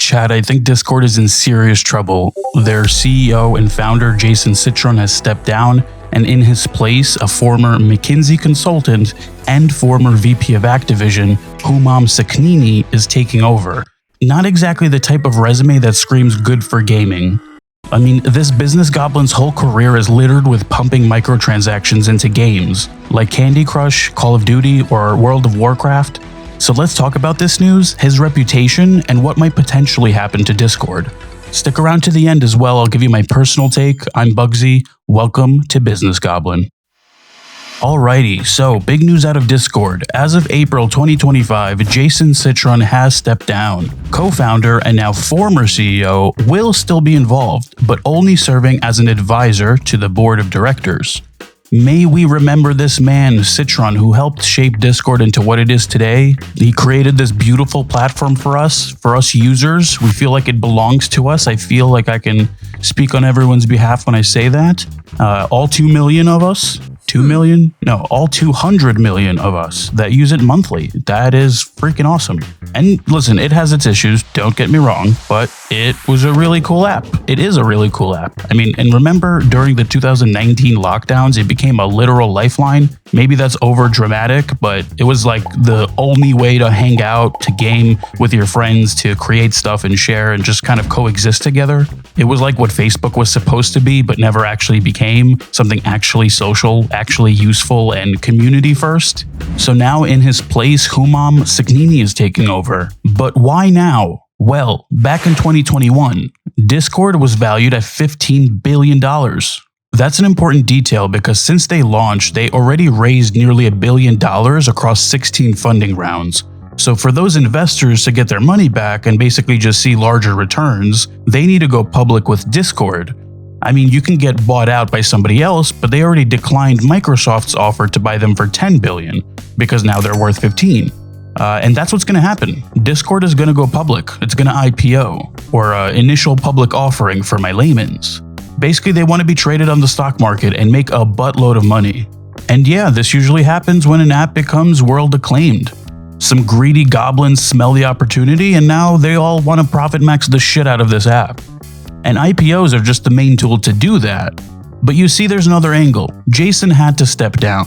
Chad, I think Discord is in serious trouble. Their CEO and founder, Jason Citron, has stepped down, and in his place, a former McKinsey consultant and former VP of Activision, Humam Sakhnini, is taking over. Not exactly the type of resume that screams good for gaming. I mean, this business goblin's whole career is littered with pumping microtransactions into games, like Candy Crush, Call of Duty, or World of Warcraft. So let's talk about this news, his reputation, and what might potentially happen to Discord. Stick around to the end as well, I'll give you my personal take. I'm Bugsy, welcome to Business Goblin. Alrighty, so big news out of Discord. As of April 2025, Jason Citron has stepped down. Co-founder and now former CEO will still be involved, but only serving as an advisor to the board of directors. May we remember this man, Citron, who helped shape Discord into what it is today. He created this beautiful platform for us users. We feel like it belongs to us. I feel like I can speak on everyone's behalf when I say that. All 2 million of us, 2 million? No, all 200 million of us that use it monthly. That is freaking awesome. And listen, it has its issues, don't get me wrong, but it was a really cool app. It is a really cool app. I mean, and remember during the 2019 lockdowns, it became a literal lifeline. Maybe that's over dramatic, but it was like the only way to hang out, to game with your friends, to create stuff and share and just kind of coexist together. It was like what Facebook was supposed to be, but never actually became, something actually social, actually useful, and community first. So now in his place, Humam Sakhnini is taking over. But why now? Well, back in 2021, Discord was valued at $15 billion. That's an important detail because since they launched, they already raised nearly $1 billion across 16 funding rounds. So for those investors to get their money back and basically just see larger returns, they need to go public with Discord. I mean, you can get bought out by somebody else, but they already declined Microsoft's offer to buy them for $10 billion because now they're worth 15. And that's what's going to happen. Discord is going to go public. It's going to IPO, or initial public offering for my layman's. Basically, they want to be traded on the stock market and make a buttload of money. And yeah, this usually happens when an app becomes world acclaimed. Some greedy goblins smell the opportunity and now they all want to profit max the shit out of this app. And IPOs are just the main tool to do that. But you see, there's another angle. Jason had to step down.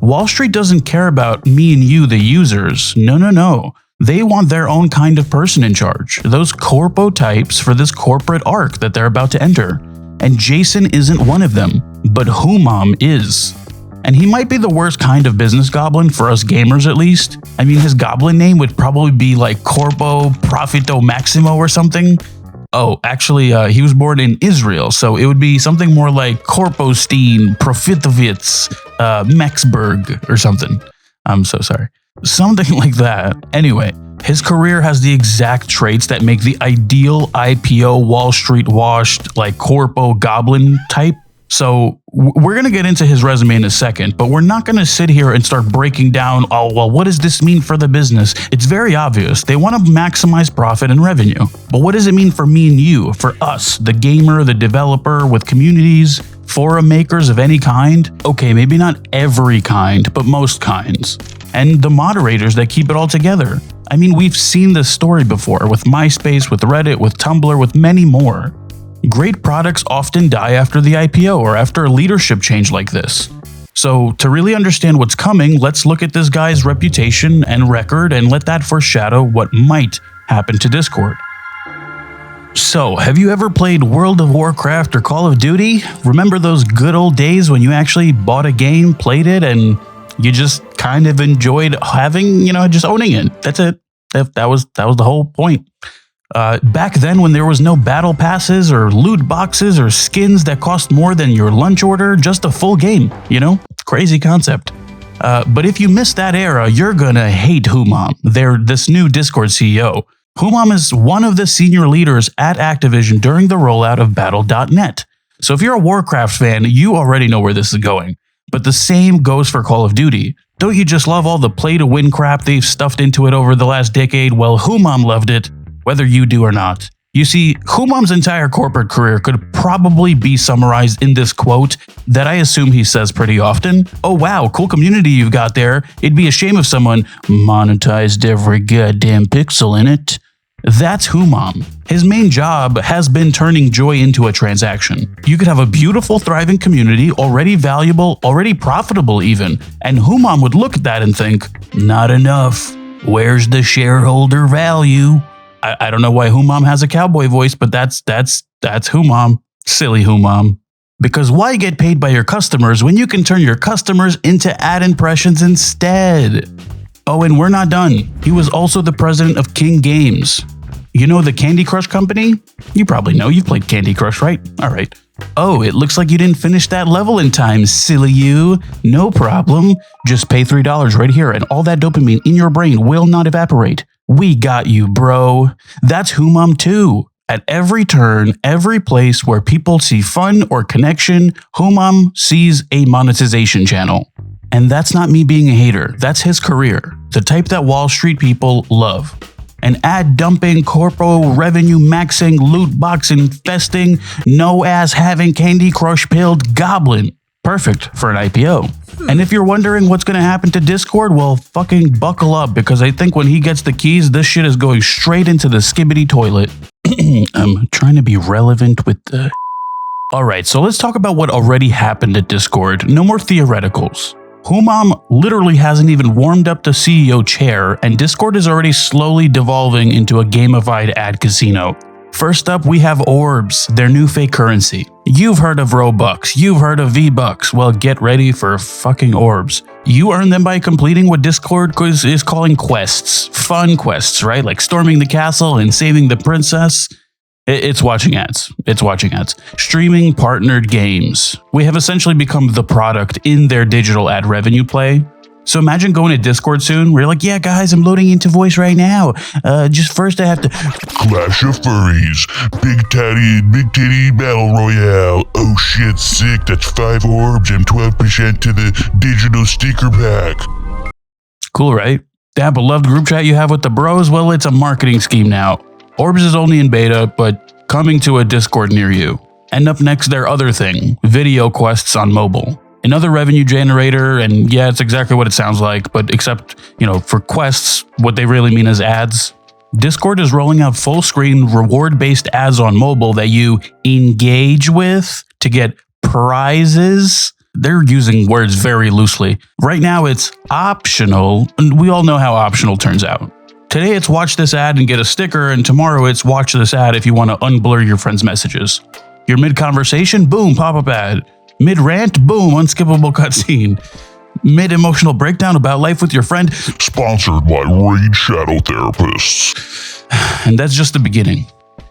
Wall Street doesn't care about me and you, the users. No. They want their own kind of person in charge. Those corpo types for this corporate arc that they're about to enter. And Jason isn't one of them, but Humam is. And he might be the worst kind of business goblin for us gamers at least. I mean, his goblin name would probably be like Corpo Profito Maximo or something. Oh, actually, he was born in Israel, so it would be something more like Korpostein, Profitovitz, Mexberg or something. I'm so sorry. Something like that. Anyway, his career has the exact traits that make the ideal IPO Wall Street washed, like Corpo Goblin type. So we're going to get into his resume in a second, but we're not going to sit here and start breaking down, oh, well, what does this mean for the business? It's very obvious. They want to maximize profit and revenue. But what does it mean for me and you, for us, the gamer, the developer with communities, forum makers of any kind? Okay, maybe not every kind, but most kinds. And the moderators that keep it all together. I mean, we've seen this story before with MySpace, with Reddit, with Tumblr, with many more. Great products often die after the IPO or after a leadership change like this. So to really understand what's coming, let's look at this guy's reputation and record and let that foreshadow what might happen to Discord. So, have you ever played World of Warcraft or Call of Duty? Remember those good old days when you actually bought a game, played it, and you just kind of enjoyed having, just owning it? That's it. That was the whole point. Back then when there was no battle passes or loot boxes or skins that cost more than your lunch order, just a full game, crazy concept. But if you missed that era, you're gonna hate Humam. They're this new Discord CEO. Humam is one of the senior leaders at Activision during the rollout of Battle.net. So if you're a Warcraft fan, you already know where this is going. But the same goes for Call of Duty. Don't you just love all the play-to-win crap they've stuffed into it over the last decade? Well, Humam loved it, whether you do or not. You see, Humam's entire corporate career could probably be summarized in this quote that I assume he says pretty often. Oh wow, cool community you've got there. It'd be a shame if someone monetized every goddamn pixel in it. That's Humam. His main job has been turning joy into a transaction. You could have a beautiful, thriving community, already valuable, already profitable even, and Humam would look at that and think, not enough. Where's the shareholder value? I don't know why Humam has a cowboy voice, but that's Humam. Silly Humam. Because why get paid by your customers when you can turn your customers into ad impressions instead? Oh, and we're not done. He was also the president of King Games. You know the Candy Crush company? You probably know, you've played Candy Crush, right? All right. Oh, it looks like you didn't finish that level in time, silly you. No problem. Just pay $3 right here and all that dopamine in your brain will not evaporate. We got you, bro. That's Humam too. At every turn, every place where people see fun or connection, Humam sees a monetization channel. And that's not me being a hater. That's his career. The type that Wall Street people love. An ad-dumping, corpo revenue maxing, loot box infesting, no-ass having Candy Crush pilled goblin. Perfect for an IPO. And if you're wondering what's going to happen to Discord, well, fucking buckle up, because I think when he gets the keys, this shit is going straight into the skibbity toilet. I'm trying to be relevant with the... Alright, so let's talk about what already happened at Discord. No more theoreticals. Humam literally hasn't even warmed up the CEO chair, and Discord is already slowly devolving into a gamified ad casino. First up, we have Orbs, their new fake currency. You've heard of Robux, you've heard of V-Bucks, well, get ready for fucking Orbs. You earn them by completing what Discord is calling quests. Fun quests, right? Like storming the castle and saving the princess. It's watching ads. It's watching ads. Streaming partnered games. We have essentially become the product in their digital ad revenue play. So imagine going to Discord soon where you're like, yeah, guys, I'm loading into voice right now. Just first I have to... Clash of Furries. Big titty battle royale. Oh shit, sick. That's 5 orbs and 12% to the digital sticker pack. Cool, right? That beloved group chat you have with the bros? Well, it's a marketing scheme now. Orbs is only in beta, but coming to a Discord near you. And up next, their other thing, video quests on mobile. Another revenue generator, and yeah, it's exactly what it sounds like, but except, for quests, what they really mean is ads. Discord is rolling out full-screen, reward-based ads on mobile that you engage with to get prizes. They're using words very loosely. Right now, it's optional, and we all know how optional turns out. Today it's watch this ad and get a sticker, and tomorrow it's watch this ad if you want to unblur your friends' messages. You're mid-conversation, boom, pop-up ad. Mid-rant, boom, unskippable cutscene. Mid-emotional breakdown about life with your friend. Sponsored by Raid Shadow Therapists. And that's just the beginning.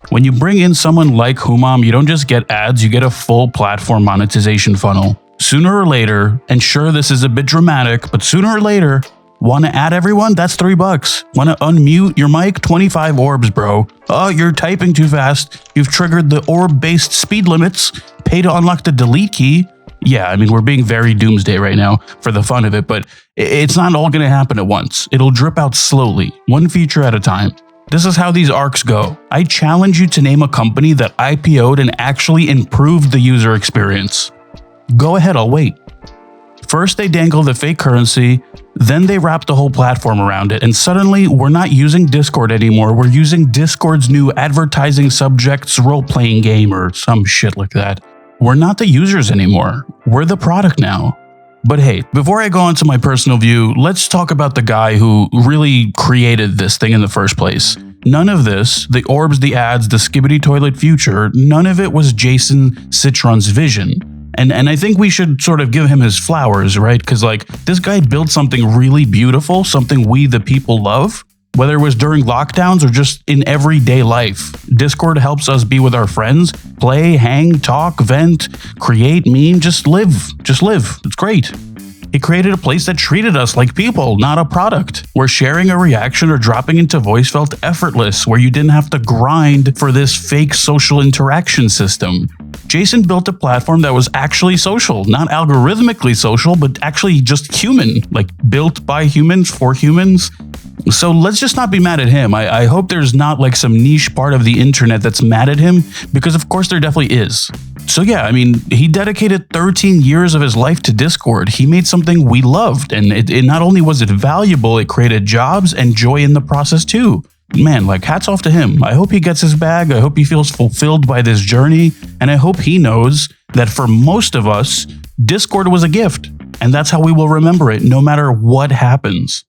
When you bring in someone like Humam, you don't just get ads, you get a full platform monetization funnel. Sooner or later, and sure this is a bit dramatic, but sooner or later, want to add everyone? That's $3. Want to unmute your mic? 25 orbs, bro. Oh, you're typing too fast. You've triggered the orb-based speed limits. Pay to unlock the delete key. Yeah, I mean, we're being very doomsday right now for the fun of it, but it's not all going to happen at once. It'll drip out slowly, one feature at a time. This is how these arcs go. I challenge you to name a company that IPO'd and actually improved the user experience. Go ahead, I'll wait. First, they dangle the fake currency, then they wrap the whole platform around it, and suddenly we're not using Discord anymore, we're using Discord's new advertising subjects role-playing game or some shit like that. We're not the users anymore, we're the product now. But hey, before I go into my personal view, let's talk about the guy who really created this thing in the first place. None of this, the orbs, the ads, the skibbity toilet future, none of it was Jason Citron's vision. And I think we should sort of give him his flowers, right? Because this guy built something really beautiful, something we the people love, whether it was during lockdowns or just in everyday life. Discord helps us be with our friends, play, hang, talk, vent, create, meme, just live. It's great. He created a place that treated us like people, not a product, where sharing a reaction or dropping into voice felt effortless, where you didn't have to grind for this fake social interaction system. Jason built a platform that was actually social, not algorithmically social, but actually just human, like built by humans for humans. So let's just not be mad at him. I hope there's not some niche part of the internet that's mad at him, because of course there definitely is. So yeah, I mean, he dedicated 13 years of his life to Discord. He made something we loved, and it not only was it valuable, it created jobs and joy in the process too. man, like hats off to him. I hope he gets his bag. I hope he feels fulfilled by this journey. And I hope he knows that for most of us, Discord was a gift. And that's how we will remember it, no matter what happens.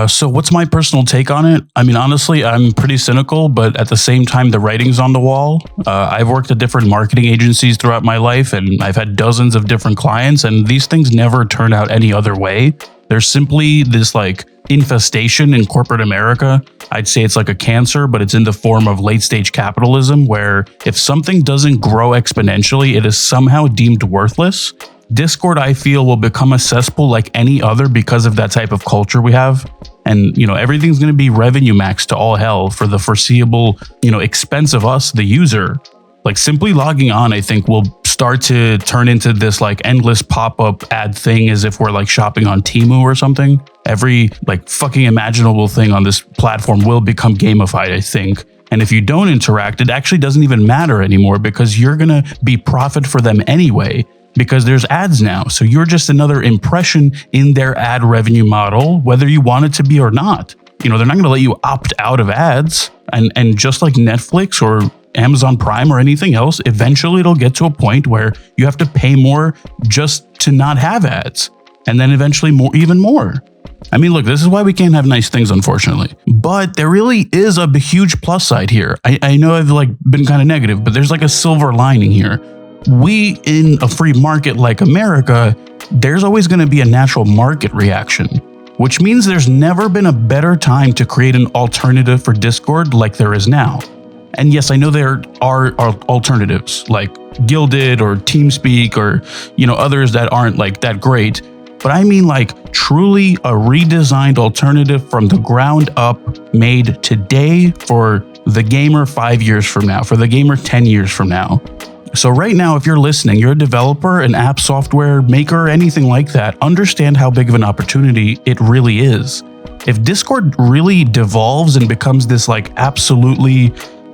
So what's my personal take on it? I mean, honestly, I'm pretty cynical, but at the same time, the writing's on the wall. I've worked at different marketing agencies throughout my life, and I've had dozens of different clients, and these things never turn out any other way. There's simply this like infestation in corporate America. I'd say it's like a cancer, but it's in the form of late stage capitalism, where if something doesn't grow exponentially, it is somehow deemed worthless. Discord, I feel, will become a cesspool like any other because of that type of culture we have. And, everything's going to be revenue max to all hell for the foreseeable, expense of us, the user. Like simply logging on, I think, will start to turn into this like endless pop-up ad thing as if we're like shopping on Temu or something. Every like fucking imaginable thing on this platform will become gamified, I think. And if you don't interact, it actually doesn't even matter anymore because you're going to be profit for them anyway. Because there's ads now. So you're just another impression in their ad revenue model, whether you want it to be or not. They're not going to let you opt out of ads. And just like Netflix or Amazon Prime or anything else, eventually it'll get to a point where you have to pay more just to not have ads. And then eventually even more. I mean, look, this is why we can't have nice things, unfortunately. But there really is a huge plus side here. I know I've been kind of negative, but there's like a silver lining here. We, in a free market like America, there's always going to be a natural market reaction, which means there's never been a better time to create an alternative for Discord like there is now. And yes, I know there are alternatives like Guilded or TeamSpeak or, others that aren't like that great. But I mean like truly a redesigned alternative from the ground up, made today for the gamer 5 years from now, for the gamer 10 years from now. So right now, if you're listening, you're a developer, an app software maker, anything like that, understand how big of an opportunity it really is. If Discord really devolves and becomes this like absolutely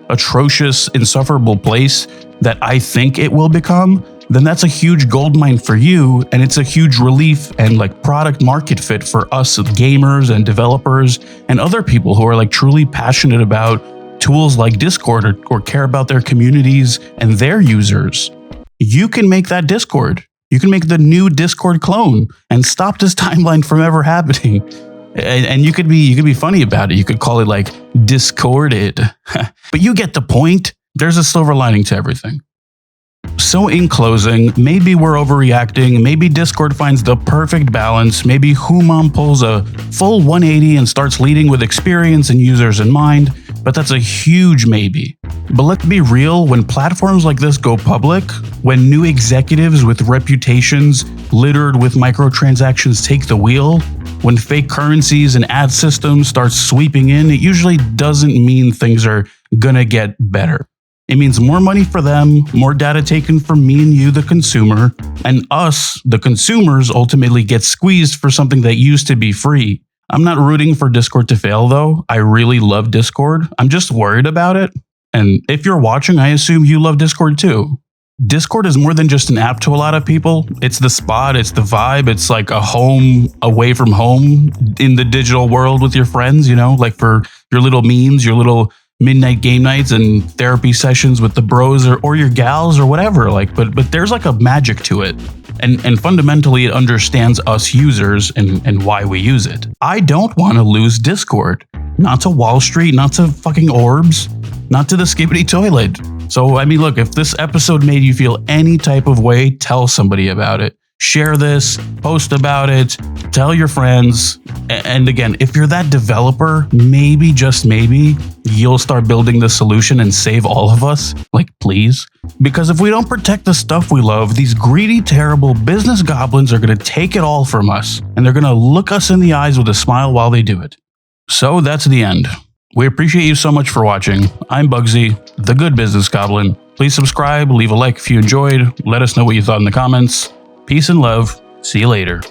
atrocious, insufferable place that I think it will become, then that's a huge goldmine for you, and it's a huge relief and like product market fit for us gamers and developers and other people who are like truly passionate about tools like Discord or care about their communities and their users. You can make that Discord. You can make the new Discord clone and stop this timeline from ever happening. And you could be funny about it. You could call it like Discorded. But you get the point. There's a silver lining to everything. So in closing, maybe we're overreacting. Maybe Discord finds the perfect balance. Maybe Human pulls a full 180 and starts leading with experience and users in mind. But that's a huge maybe. But let's be real, when platforms like this go public, when new executives with reputations littered with microtransactions take the wheel, when fake currencies and ad systems start sweeping in, it usually doesn't mean things are gonna get better. It means more money for them, more data taken from me and you, the consumer, and us, the consumers, ultimately get squeezed for something that used to be free. I'm not rooting for Discord to fail, though. I really love Discord. I'm just worried about it. And if you're watching, I assume you love Discord too. Discord is more than just an app to a lot of people. It's the spot, it's the vibe, it's like a home away from home in the digital world with your friends, like for your little memes, your little midnight game nights and therapy sessions with the bros or your gals or whatever. But there's like a magic to it. And fundamentally, it understands us users and why we use it. I don't want to lose Discord. Not to Wall Street, not to fucking Orbs, not to the Skibbity toilet. So, I mean, look, if this episode made you feel any type of way, tell somebody about it. Share this, post about it, tell your friends. And again, if you're that developer, maybe, just maybe, you'll start building the solution and save all of us. Like, please. Because if we don't protect the stuff we love, these greedy, terrible business goblins are going to take it all from us. And they're going to look us in the eyes with a smile while they do it. So that's the end. We appreciate you so much for watching. I'm Bugsy, the Good Business Goblin. Please subscribe, leave a like if you enjoyed, let us know what you thought in the comments. Peace and love. See you later.